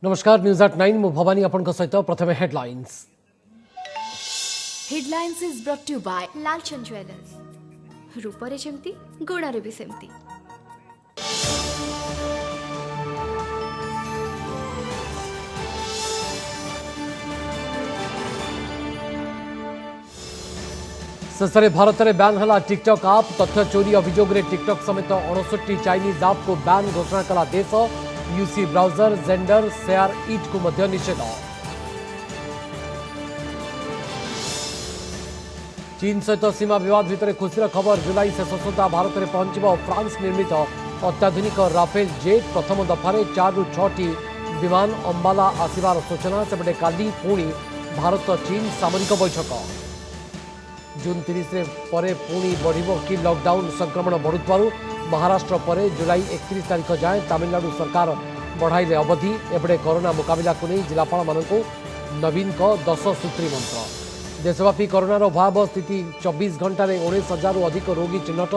नमस्कार news at 9 मु भवानी आपन सहित प्रथम headlines is brought you by Lalchand Jewellers रूपरे जेमती गुणारे भी सेमती। शेष में भारत में बैन है टिकटॉक आप तथ्य चोरी अभियोग में टिकटॉक समेत 59 चाइनीज आप को बैन घोषणा कला देश UC browser gender share it को मध्य निषेध। चीन सहित सीमा विवाद भितर खुशीर खबर जुलाई शेष सुधा भारत में पहुंचब फ्रांस निर्मित अत्याधुनिक राफेल जेट प्रथम दफारे 4 ରୁ 6ଟି विमान अंबाला आसबार सूचना सेपटे काली पुणी भारत चीन सामरिक बैठक। जून 30 पर पुणी बढ़ कि लॉकडाउन संक्रमण बढ़ुवर महाराष्ट्र पर जुलाई 31 तारीख जाए तमिलनाडु सरकार बढ़ाइले अवधि एपटे कोरोना मुकाबला को नहीं जिलापाल मान नवीन 10 सूत्री मंत्र। देशव्यापी कोरोनार भयावह स्थिति 24 घंटे 19,000 अधिक रोगी चिन्हट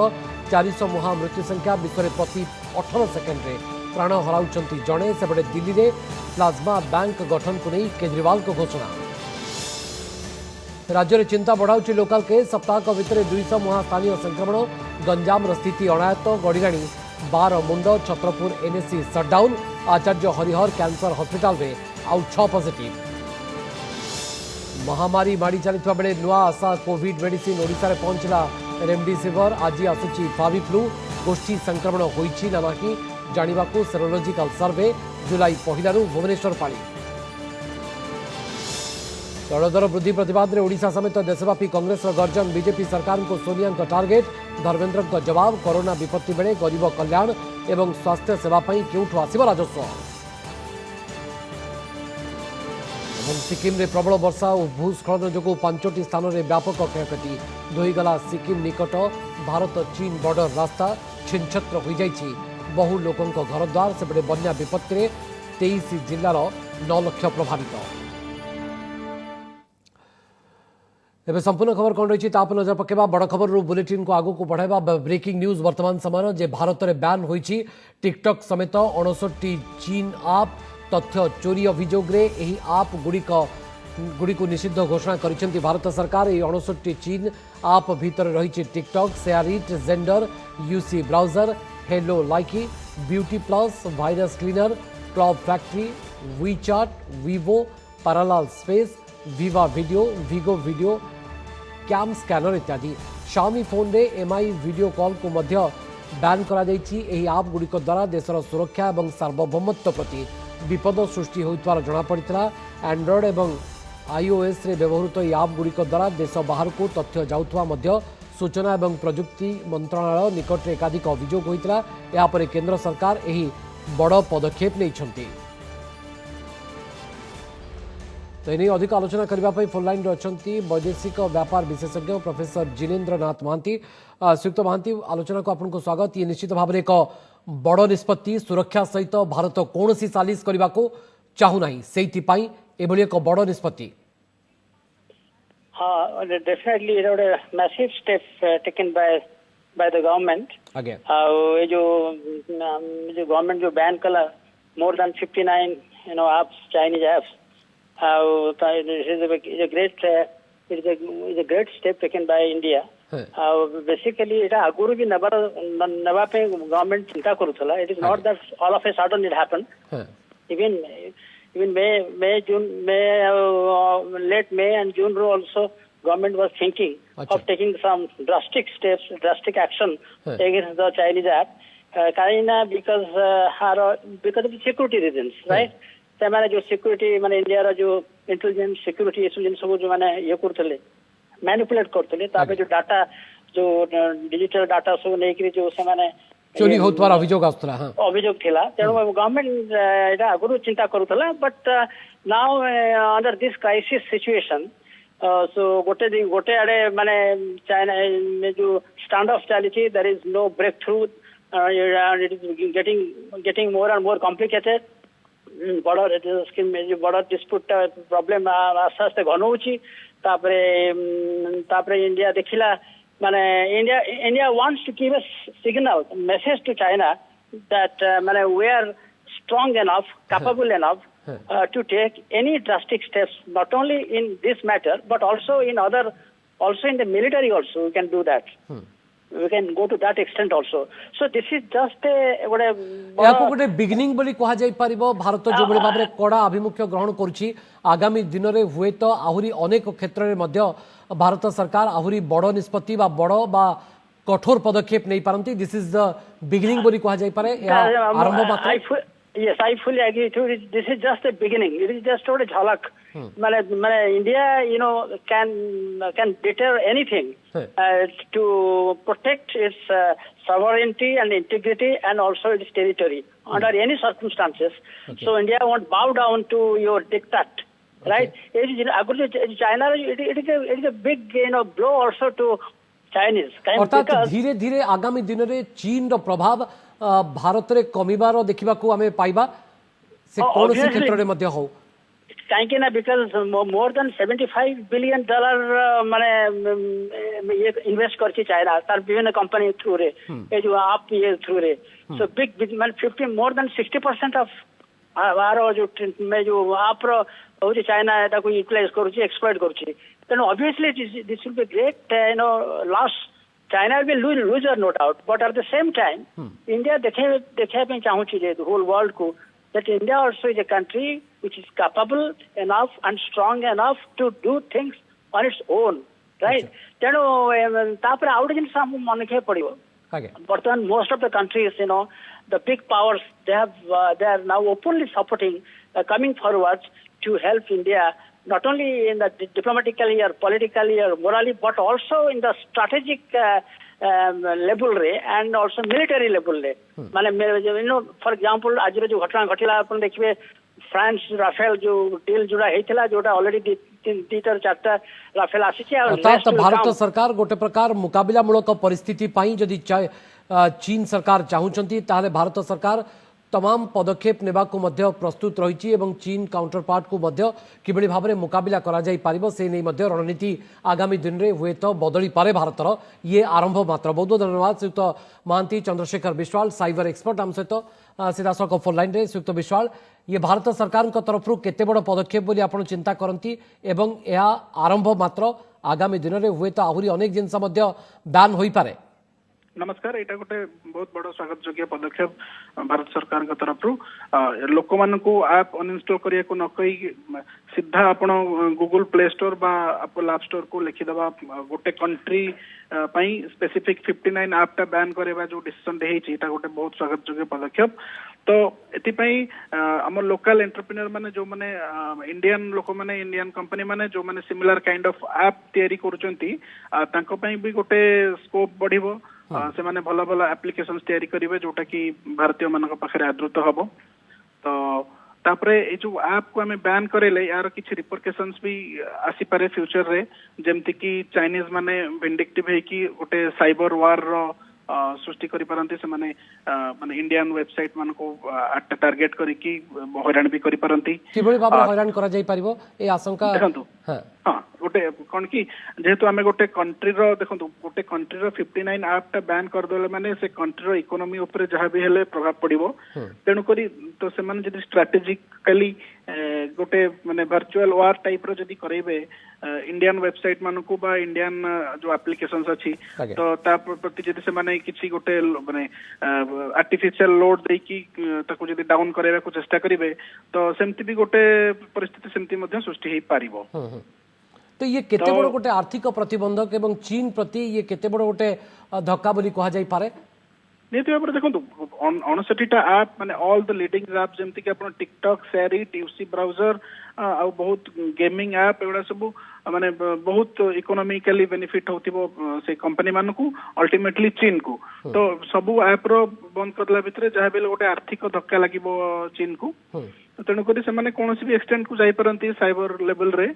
400 मुहा मृत्यु संख्या विश्व में प्रति 18 सेकेंड्रे प्राण हराउछंती जड़े सेपटे दिल्ली में प्लाज्मा बैंक गठन को नहीं केजरीवाल को घोषणा। राज्य में चिंता बढ़ाऊँच लोकाल केस सप्ताह भितर 200 मुहा स्थानीय संक्रमण गंजाम स्थिति अणायत गढ़िलाणी 12 मुंड छत्रपुर एनएससी सटडाउन आचार्य हरिहर कैंसर हॉस्पिटल में आउ 6 पॉजिटिव। महामारी माड़ी चलता बेले नुआ आशा कोविड मेडिसिन ओडिशा रे पहुंचला रेमडेसिविर आज आसुची फावी फ्लू गोष्ठी संक्रमण होईछि ना कि जानिबाकू सेरोलॉजिकल सर्वे जुलाई पहिलारू भुवनेश्वर पाली। तैल दर वृद्धि प्रतिवाद में ओडिशा समेत देशव्यापी कांग्रेस गर्जन बीजेपी सरकार को सोनिया टार्गेट धर्मेन्द्र जवाब कोरोना विपत्ति बेले गरीब कल्याण एवं स्वास्थ्य सेवा क्यों आसव राजस्व। सिक्किम में प्रबल वर्षा और भूस्खलन जो 5टी स्थान में व्यापक क्षयक्षति धोईगला सिक्किम निकट भारत चीन बॉर्डर रास्ता छिन्छत्र हो जाइछि बहु लोकों घरद्वार सेपटे बन्या विपत्ति 23 जिलार 9 लाख प्रभावित। एवं संपूर्ण खबर कौन रही नजर पकेबा बड़ खबर बुलेटिन को आगू को बढ़ावा ब्रेकिंग न्यूज वर्तमान समय जे भारत में बैन होईछि टिकटॉक समेत 59 चीन आप तथ्य चोरी अभियोग रे एही आप गुड़ी निषिद्ध घोषणा करिसेंती भारत सरकार। एही 59 चीन आप भीतर रही TikTok SHAREit Xender UC Browser Helo Likee BeautyPlus Virus Cleaner Club Factory WeChat Weibo Parallel Space Viva Video Vigo Video CamScanner इत्यादि। शामी फोन रे एमआई वीडियो कॉल को मध्य बैन करा जाइछि। एही आप गुड़िक द्वारा देशर सुरक्षा और सार्वभौमत्व प्रति विपद सृष्टि होइतवार जणा पड़ितला। एंड्रॉयड एवं आईओएस रे व्यवहृत एही आप गुड़िक द्वारा देश बाहर को तथ्य जाउथवा मध्य सूचना एवं प्रजुक्ति मंत्रालय निकट एकाधिक अभियोग होइतला। या पर केंद्र सरकार एही बड़ पदक्षेप नैछंती। तो यह अधिक आलोचना करने फोन लाइन अच्छा वैदेशिक व्यापार विशेषज्ञ प्रोफेसर जिनेन्द्र नाथ महांती। श्रीयुक्त महांती आलोचना को आपको स्वागत। ये निश्चित भाव में एक बड़ निष्पत्ति सुरक्षा सहित भारत कौन सी सालिश करने को चाहूना से एक बड़ निष्पत्ति। हाँ डेफिनेटली गोटे massive step taken by the government. ये जो गवर्नमेंट जो बैन कला more than 59 apps Chinese apps it is a great step taken by India. Basically it aguru भी नवा पे गवर्नमेंट चिंता करूथला. It is not that all of a sudden it happened. Even May June late May and June also government was thinking of taking some drastic steps, drastic action against the Chinese app. Because of the security reasons, right? से जो security माने India जो intelligence security intelligence सब जो माने ये करथले manipulate करथले ताबे जो डाटा जो डिजिटल डाटा सब नै कि जो से माने चोरी होतवार अभियोग आस्तला। हां अभियोग थिला तेणु गवर्नमेंट एटा आगुरु चिंता करूथला but now under this crisis situation so गोटे आडे माने चाइना में जो स्टैंड ऑफ चली there is no breakthrough it is getting more and more complicated बड़ डिस्प्यूट प्रॉब्लम आस्ते आस्ते घन होपरे इंडिया देखिला माने India wants to give a signal message to China that माने we are strong enough capable enough to take any drastic steps, not only in this matter, but also in the military also, we can do that. We can go to that extent also. So this is just a गोटे beginning बोली कहा जाय परिबो भारत जो बड़े भाबरे कड़ा अभिमुख्य ग्रहण करुछि आगामी दिन रे हुए तो आहुरी अनेक क्षेत्र रे मध्य भारत सरकार आहुरी बड़ निष्पत्ति बा बड़ बा कठोर पदक्षेप नहीं पारंती दिस इज द बिगिनिंग बोली कहा जाय पारे आरंभ मात्र Yes, I fully agree too. This is just a beginning. It is just a jhalak. India, can deter anything to protect its sovereignty and integrity and also its territory under any circumstances. So India won't bow down to your diktat, right? China, it is a big, blow also to Chinese. अर्थात धीरे धीरे आगामी दिन रे चीन रो प्रभाव भारत रे कमिबार देखिबा को हमें पाइबा से कौन से क्षेत्र रे मध्य हो कहीं ना बिकॉज मोर देन $75 बिलियन माने इन्वेस्ट करछि चाइना तार विभिन्न कंपनी थ्रू रे ए जो आप ये थ्रू रे सो बिग मान 50 मोर देन 60% ऑफ आरो जो में जो आप रो हो चाइना एटा को यूटिलाइज करूछि एक्सप्लॉइट करूछि तेनो obviously this will be great loss China will be loser, no doubt. But at the same time, India देखा पे चाहूँगी जे the whole world को that India also is a country which is capable enough and strong enough to do things on its own, right? तेनो तापर out जिन साम मन के पड़िबो. बर्तमान most of the countries, the big powers, they are now openly supporting, coming forward to help India. Not only in the diplomatically or politically or morally, but also in the strategic level रे and also military level रे. माने for example आज जो घटना घटिला अपन देखिए France Rafale जो deal जुड़ा हेतिला जोटा ऑलरेडी 3-4 राफेल आसीचे अर्थात भारत सरकार गोटे प्रकार मुकाबिला मूलक परिस्थिति पाई जदि चीन सरकार चाहूचंती ताले भारत सरकार तमाम पदक्षेप नेबा को मध्य प्रस्तुत रही एवं चीन काउंटर पार्ट को मध्य किबळी भाबरे मुकाबिला करा जाई पारिबो से नै मध्य रणनीति आगामी दिन रे हुए तो बदली पारे भारतर ये आरंभ मात्र बहुत बहुत धन्यवाद श्रीयुक्त महांती चंद्रशेखर विश्वाल साइबर एक्सपर्ट आम सहित सीधासख फोन लाइन रे श्रीयुक्त विश्वाल ये भारत सरकार तरफ केते बड़ पदक्षेप बोली आपण चिंता करंती एवं यह आरंभ मात्र आगामी दिन रे हुए तो आहुरी अनेक जिनस मध्य बैन होई पारे नमस्कार एटा गोटे बहुत बड़ स्वागत योग्य पदक्षेप भारत सरकार के तरफ लोक मान को ऐप अनइंस्टॉल करिया को न कही सीधा आपण गूगल प्ले स्टोर बा एप्पल ऐप स्टोर को लिखिदबा गोटे कंट्री पई स्पेसिफिक 59 ऐप टा बैन करेबा जो डिसीजन दे हेछि एटा गोटे बहुत स्वागत योग्य पदक्षेप तो एति पई हमर लोकल एंटरप्रेन्योर माने जो माने इंडियन लोक माने इंडियन कंपनी माने जो माने सिमिलर काइंड ऑफ ऐप तयारी करूचंती तांको पई भी गोटे स्कोप बढ़िबो से माने भला भला एप्लिकेशंस तयारी करिवे जोटा कि भारतीय मानक पाखरे आदृत हबो तो तापरे ए जो ऐप को हमें बैन करेले यार किछि रिपरकेशंस भी आसी पारे फ्यूचर रे जेमति कि चाइनीज माने विंडिक्टिव है कि गोटे साइबर वार रो सृष्टि करि पारंती से माने इंडियन वेबसाइट मान को टारगेट करी कि हैरान भी करि पारंती किबळी बाबा हैरान करा जाई परिबो ए आशंका देखंतु हां गोटे कोन कि जेहेतु आमे गोटे कंट्री रो देखंतु गोटे कंट्री रो 59 ऐप टा बैन कर देले माने से कंट्री रो इकोनॉमी ऊपर जहां भी हेले प्रभाव पड़िबो तेनु करी तो से माने जदी स्ट्रेटेजिकली गोटे माने वर्चुअल वार टाइप रो जदी करैबे इंडियन वेबसाइट मान को बा इंडियन जो एप्लिकेशंस अछि तो ता प्रति जदी से माने किछि गोटे माने आर्टिफिशियल लोड देई कि ताको जदी डाउन करैबा को चेष्टा करिवे तो सेमति भी गोटे परिस्थिति सेमति मध्ये सृष्टि हे पारिबो तो ये केते बड़ गोटे आर्थिक प्रतिबंधक एवं चीन प्रति ये केते बड़ गोटे धक्का बोली कहा जाई पारे निति भाव देखो 59टा ऐप माने ऑल द लीडिंग ऐप जेमति कि अपन टिकटॉक शेरी टीसी ब्राउजर आ बहुत गेमिंग ऐप एवडा सब माने बहुत इकोनॉमिकली बेनिफिट होतिबो से कंपनी मान को अल्टीमेटली चीन को तो सब ऐप रो बंद करला भितरे जहा बेले गोटे आर्थिक धक्का लागिबो चीन को तेणु करी से माने कोनोसी भी एक्सटेंट को जाई परंती साइबर लेवल रे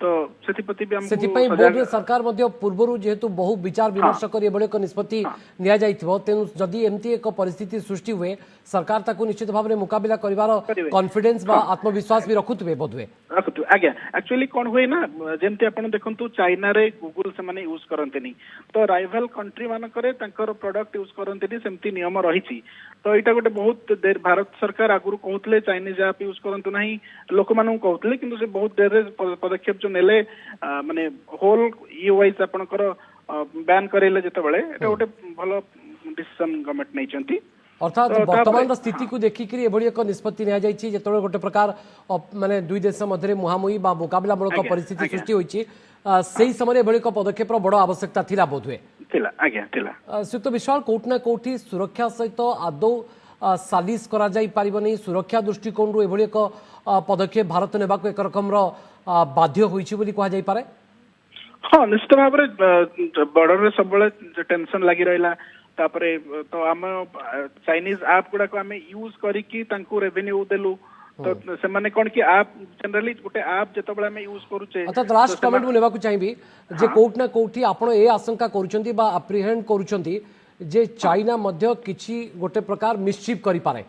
तो सेतिपति भी हमको ସେଥିପାଇଁ ବୋର୍ଡରେ ସରକାର ମଧ୍ୟ ପୂର୍ବରୁ ଯେହେତୁ ବହୁ ବିଚାର ବିମର୍ଶ କରି ଏଭଳି ଏକ ନିଷ୍ପତ୍ତି ନିଆଯାଇଥିବ ତେଣୁ ଯଦି ଏମିତି ଏକ ପରିସ୍ଥିତି ସୃଷ୍ଟି ହୁଏ ସରକାର ତାକୁ ନିଶ୍ଚିତ ଭାବରେ ମୁକାବିଲା କରିବାର କନଫିଡେନ୍ସ ବା ଆତ୍ମବିଶ୍ୱାସ ବି ରଖୁଥିବେ ବୋଧହୁଏ ରଖୁଥିବେ ଆଜ୍ଞା ଆକ୍ଚୁଆଲି କଣ ହୁଏ ନା ଯେମିତି ଆପଣ ଦେଖନ୍ତୁ ଚାଇନାରେ ଗୁଗୁଲ ସେମାନେ ୟୁଜ କରନ୍ତିନି ତ ରାଇଭାଲ କଣ୍ଟ୍ରି ମାନଙ୍କରେ ତାଙ୍କର ପ୍ରଡକ୍ଟ ୟୁଜ କରନ୍ତିନି ସେମିତି ନିୟମ ରହିଛି ତ ଏଇଟା ଗୋଟେ ବହୁତ ଭାରତ ସରକାର ଆଗରୁ କହୁଥିଲେ ଚାଇନିଜ ଆପ୍ ୟୁଜ କରନ୍ତୁ ନାହିଁ ଲୋକମାନଙ୍କୁ କହୁଥିଲେ କିନ୍ତୁ ସେ ବହୁତ ଡେରିରେ ପଦକ୍ଷେପ ଯୋଉ ନେଲେ ମାନେ ହୋଲ ଇଏ ୱାଇଜ ଆପଣଙ୍କର ବ୍ୟାନ୍ କରେଇଲେ ଯେତେବେଳେ ଏଟା ଗୋଟେ ଭଲ ଡିସିସନ ଗଭର୍ଣ୍ଣମେଣ୍ଟ ନେଇଛନ୍ତି अर्थात वर्तमान स्थिति को देखिकी एभली एक निष्पत्ति नियाଯାଇଛି ଯେତେବେଳେ ଗୋଟେ ପ୍ରକାର ମାନେ ଦୁଇ ଦେଶ ମଧ୍ୟରେ ମୁହାଁମୁହିଁ ବା ମୁକାବିଲାମୂଳକ ପରିସ୍ଥିତି ସୃଷ୍ଟି ହୋଇଛି ସେହି ସମୟରେ ଏଭଳି ଏକ ପଦକ୍ଷେପର ବଡ଼ ଆବଶ୍ୟକତା ଥିଲା ବୋଧହୁଏ ଥିଲା ଆଜ୍ଞା ଥିଲା ଶ୍ରୀଯୁକ୍ତ ବିଶ୍ୱାଳ କୋଉଠି ନା କୋଉଠି ସୁରକ୍ଷା ସହିତ ଆଦୌ ସାଲିସ କରାଯାଇ ପାରିବନି ସୁରକ୍ଷା ଦୃଷ୍ଟିକୋଣରୁ ଏଭଳି ଏକ ପଦକ୍ଷେପ ଭାରତ ନେବାକୁ ଏକ ରକମର ବାଧ୍ୟ ହୋଇଛି ବୋଲି କୁହାଯାଇପାରେ ହଁ ନିଶ୍ଚିତ ଭାବରେ ବର୍ଡରରେ ସବୁବେଳେ ଟେନସନ ଲାଗି ରହିଲା तापरे तो आम चाइनीज ऐप गुडा को आम यूज करिकी तांको रेवेन्यू देलु तो से माने कोन कि ऐप जनरली गोटे ऐप जतो बळे आम यूज करूचे अर्थात लास्ट कमेंट मु लेबा को चाहिबी जे कोट ना कोठी आपण ए आशंका करूचंती बा अप्रिहेंड करूचंती जे चाइना मध्य किछि गोटे प्रकार मिसचिप करि पारे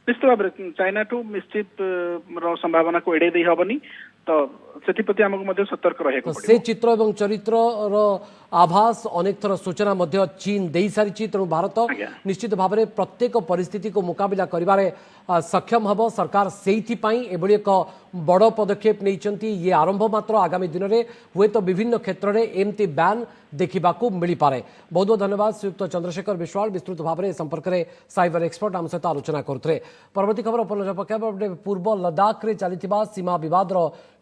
निश्चित भाव चाइना टू मिसचिप रो संभावना को एडे दे हबनी तो सेतिपति हमको मध्य सतर्क रहे को से चित्र एवं चरित्र रो आभास अनेक थर सूचना मध्य चीन दे सारी तेणु भारत निश्चित भाव में प्रत्येक परिस्थिति को मुकाबिला करिबारे सक्षम हब सरकार सेइथिपाई एभली एक बड़ पदक्षेप नहीं ये आरंभ मात्र आगामी दिन में हुए तो विभिन्न क्षेत्र में एमती बैन देखा मिल पारे बहुत बहुत धन्यवाद श्रीयुक्त चंद्रशेखर विश्वाल विस्तृत भाव में संपर्क में साइबर एक्सपर्ट आम सहित आलोचना करते परवर्ती खबर उपनजर पकाइबा पूर्व लद्दाख रे चलिथिबा सीमा विवादर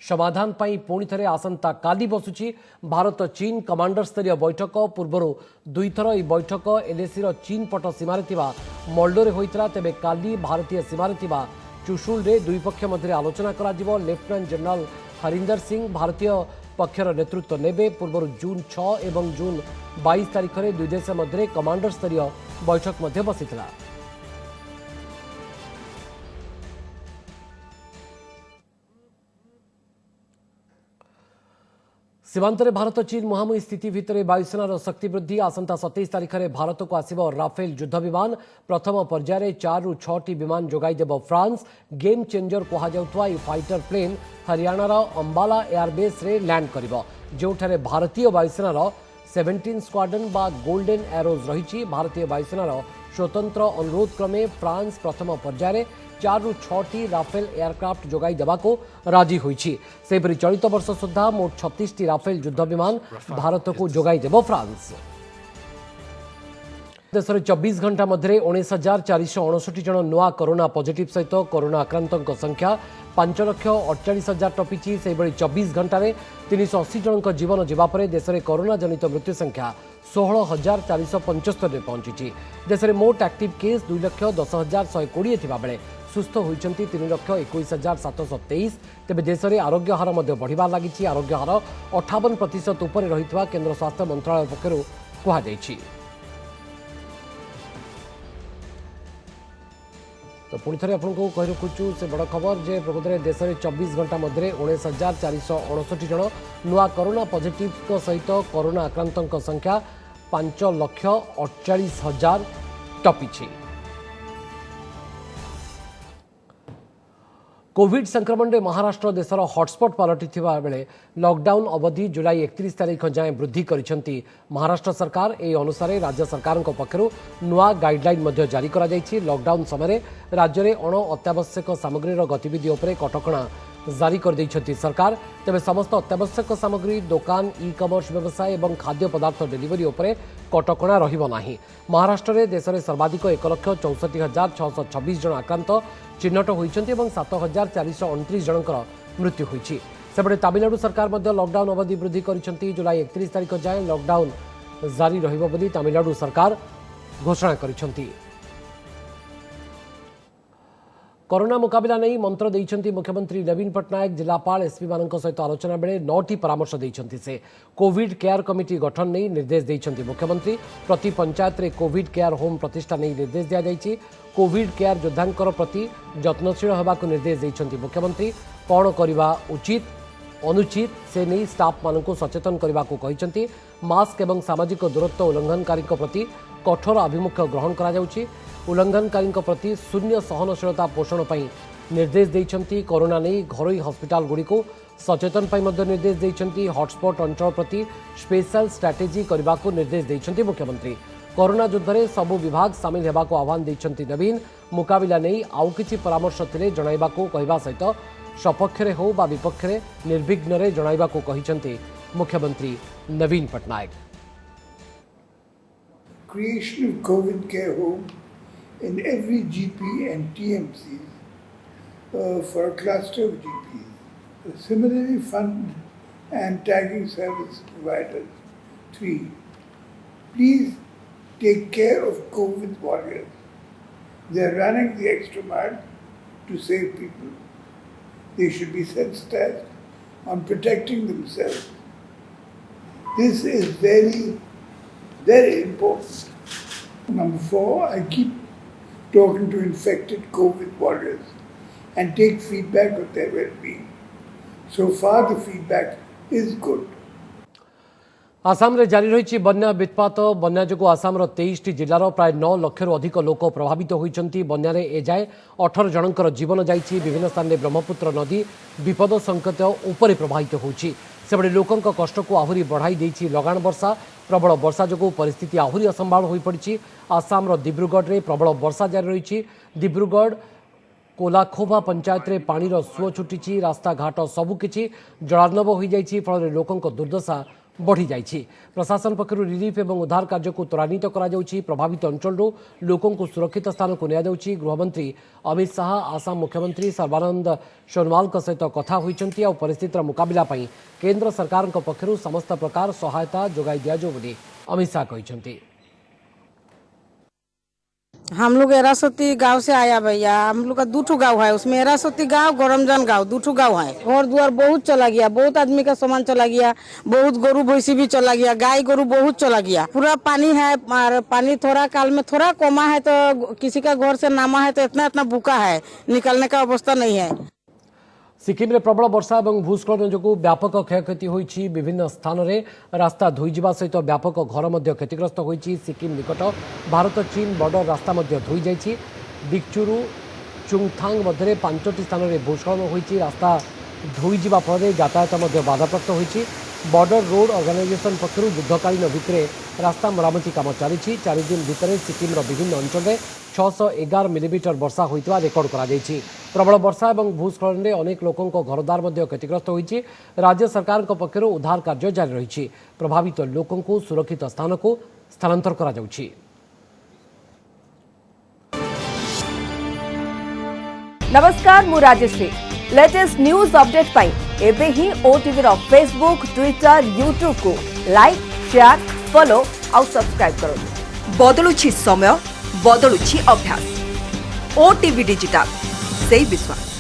समाधान पाई पुणी थे आसंता काली बसुची भारत चीन कमांडर स्तरीय बैठक पूर्व दुईथर यह बैठक एलएसी चीन पट सीमार मोल्डोरे होता तेबे काली भारतीय सीमार चुशुल रे दुई पक्ष मध्य आलोचना करा लेफ्टिनेंट जनरल हरिंदर सिंह भारतीय पक्षर नेतृत्व नेबे पूर्व जून 6 एवं जून 22 तारिख में दुई देश मध्य कमांडर स्तरीय बैठक मध्य बसिथिला सीमांतरे भारत चीन मुहांमुही स्थिति भितर वायुसेनार शक्ति वृद्धि आसंता 27 तारिख में भारत को आसिबो राफेल युद्ध विमान प्रथम पर्यायर 4 ରୁ 6ଟି विमान जोगाईदेव फ्रांस गेम चेंजर कहुआ यह फाइटर प्लेन हरियाणार अंबाला एयरबेस रे लैंड करिबो जोठारे भारतीय वायुसेनार 17 स्क्वाड्रन बा गोल्डन एरोज रही भारतीय वायुसेनार स्वतंत्र अनुरोध क्रमे फ्रांस प्रथम पर्यायर 4 ରୁ 6ଟି राफेल एयरक्राफ्ट जोगाई देवाको राजी होईछि सेपरि चलित वर्ष सुधा मोट 36टी राफेल युद्ध विमान भारत को जोगाई देव फ्रांस देश में 24 घंटा मध्य 19,469 जन नुआ कोरोना पॉजिटिव सहित कोरोना आक्रांतों संख्या 5,48,000 टपिछि से 24 घंटा 380 जन जीवन जीवापर देश में कोरोना जनित मृत्यु संख्या 16,475 पहुंची देश में मोट एक्टिव केस 2,10,120 थिबा बेले सुस्थ होइचंती 3,21,723 तेबे देश में आरोग्य हार बढ़िबार लागिछि आरोग्य हार 58% उपरे रहितबा केंद्र स्वास्थ्य मंत्रालय पक्षरु कुहा जायछि तो पुणी थे आपको कही रखुचु से बड़ खबर जे प्रकृत देश में 24 घंटा मध्य 19,469 जन नुआ कोरोना पॉजिटिव सहित कोरोना आक्रांतों संख्या 5,48,000 टपिछि कोविड संक्रमण में महाराष्ट्र देशर हॉटस्पॉट पलटि बेले लॉकडाउन अवधि जुलाई 31 तारिख जाए वृद्धि करिसेंती महाराष्ट्र सरकार ए अनुसार राज्य सरकार पक्षरु नुआ गाइडलाइन जारी करा जायछि लॉकडाउन समय राज्य में अण अत्यावश्यक सामग्री गतिविधि उपरे कटकणा जारी कर दैछथि सरकार तेबे समस्त अत्यावश्यक सामग्री दुकान ई कमर्स व्यवसाय और खाद्य पदार्थ डेलीवरी उपरे कटकणा रहिबो नाही महाराष्ट्र में देश में सर्वाधिक 1,64,626 जन आक्रांत चिन्हट होइछन्ति 7,429 जनकर मृत्यु होइछि सेपटे तमिलनाडु सरकार लॉकडाउन अवधि वृद्धि करिसेंति जुलाई 31 तारिख जाए लॉकडाउन जारी रहिबो बोली तमिलनाडु सरकार घोषणा करिसेंति कोरोना मुकाबला नहीं मंत्र देइछन्ति मुख्यमंत्री नवीन पट्टनायक जिलापाल एसपी मानक सहित आलोचना बेले 9टी परामर्श देइछन्ति से कोविड केयर कमिटी गठन नहीं निर्देश देइछन्ति मुख्यमंत्री प्रति पंचायत रे कोविड केयर होम प्रतिष्ठा नहीं निर्देश दिया जाइछि कोविड केयर योद्धांकर प्रति जत्नशील होबाकु निर्देश देइछन्ति मुख्यमंत्री कौन करबा उचित अनुचित से नहीं स्टाफ मानक सचेतन करने को कहते। मास्क एवं सामाजिक दूरत्व उल्लंघनकारी प्रति कठोर आभिमुख्य ग्रहण करा जाउछि। उल्लंघनकारी प्रति शून्य सहनशीलता पोषण पर निर्देश देइछन्ति। कोरोना नहीं घरोई हस्पिटाल गुड़ी को सचेतन पर निर्देश देइछन्ति। हॉटस्पॉट अंचल प्रति स्पेशल स्ट्राटेजी करने को निर्देश देइछन्ति मुख्यमंत्री। कोरोना युद्ध में सबु विभाग सामिल होगा आह्वान देइछन्ति नवीन। मुकाबिला नहीं आउ किछि परामर्श थिले जणाइबा को कहबा सहित सपक्षरे हो बा विपक्षरे निर्विघ्न रे जणाइबा को कहिछन्ति मुख्यमंत्री नवीन Patnaik. Creation of COVID care home in every GP and TMC for a cluster of GPs. Similarly, fund and tagging service providers. 3. Please take care of COVID warriors. They are running the extra mile to save people. They should be sensitized on protecting themselves. This is very, very important. Number 4, I keep talking to infected COVID warriors and take feedback of their well-being. So far, the feedback is good. Assam रे जारी रही बन्या वित्पात। बन्या जो आसाम 23 जिलार प्राय 9 लाख अधिक लोक प्रभावित होती। बन्या एजाए 18 जनकर जीवन जाइछि। विभिन्न स्थान में ब्रह्मपुत्र नदी विपद संकेत उपरे प्रभावित होछि। सेबडे लोकों कष्ट को आहुरी बढ़ाई देछि लगान वर्षा। प्रबल वर्षा जो परिस्थिति आहुरी असंभाल हो पड़ी। आसाम डिब्रुगढ़ में प्रबल वर्षा जारी रही। डिब्रुगढ़ कोलाखोभा पंचायत रे पानीर सुओ छुटी। रास्ता घाट सबुकिछि जलार्णव हो जाइछि। फल लोकों दुर्दशा बढ़ी जाइछि। प्रशासन पक्षर रिलीफ एवं उद्धार कार्य को त्वरान्वित करा जाउछि। प्रभावित अंचल लोकों को सुरक्षित स्थान को निया जाउछि। गृहमंत्री अमित शाह आसाम मुख्यमंत्री सर्बानंद सोनोवाल सहित कथा होइछन्ति। परिस्थितिर मुकाबिला पई केंद्र सरकार पक्षर समस्त प्रकार सहायता जोगाई दिया जाउ बोली अमित शाह कहिछन्ति। हम लोग एरासती गांव से आया भैया। हम लोग का 2 गांव है, उसमें एरासती गांव गरमजान गांव 2 गांव है। घर द्वार बहुत चला गया, बहुत आदमी का सामान चला गया, बहुत गोरु भैंसी भी चला गया, गाय गोरु बहुत चला गया। पूरा पानी है। पानी थोड़ा काल में थोड़ा कमा है तो किसी का घर से नामा है तो इतना इतना भूखा है, निकलने का अवस्था नहीं है। सिक्किम में प्रबल वर्षा और भूस्खलन जो व्यापक क्षयक्षति होइछि। विभिन्न स्थान में रास्ता धोईजा सहित व्यापक घर मध्य क्षतिग्रस्त होइछि। सिक्किम निकट भारत चीन बॉर्डर रास्ता मध्य धोई जाइछि। दिक्चुरु चुंगथांग मध्य 5टी स्थान में भूस्खलन होइछि। रास्ता धोईजा फल यातायात मध्य बाधाप्राप्त होइछि। बॉर्डर रोड ऑर्गेनाइजेशन पक्षर युद्धकालीन भित्रे रास्ता मरामती काम चली। 4 दिन भितर सिक्किम विभिन्न अंचल में 611 मिलीमीटर वर्षा होइतबा रेकर्ड करा जाइछि। प्रबल वर्षा और भूस्खलन में अनेक लोकों घरद्वार मध्य क्षतिग्रस्त होइछि। राज्य सरकार पक्षर उद्धार कार्य जारी रही। प्रभावित लोकों को सुरक्षित स्थान को स्थानांतर करा जाउछि। नमस्कार मु राजश्री। लेटेस्ट न्यूज अपडेट पाई एबे ही ओटीवी रो फेसबुक ट्विटर यूट्यूब को लाइक शेयर फॉलो और सब्सक्राइब करो। बदलुछि समय बदलुछि अभ्यास। ओटीवी डिजिटल से विश्वास।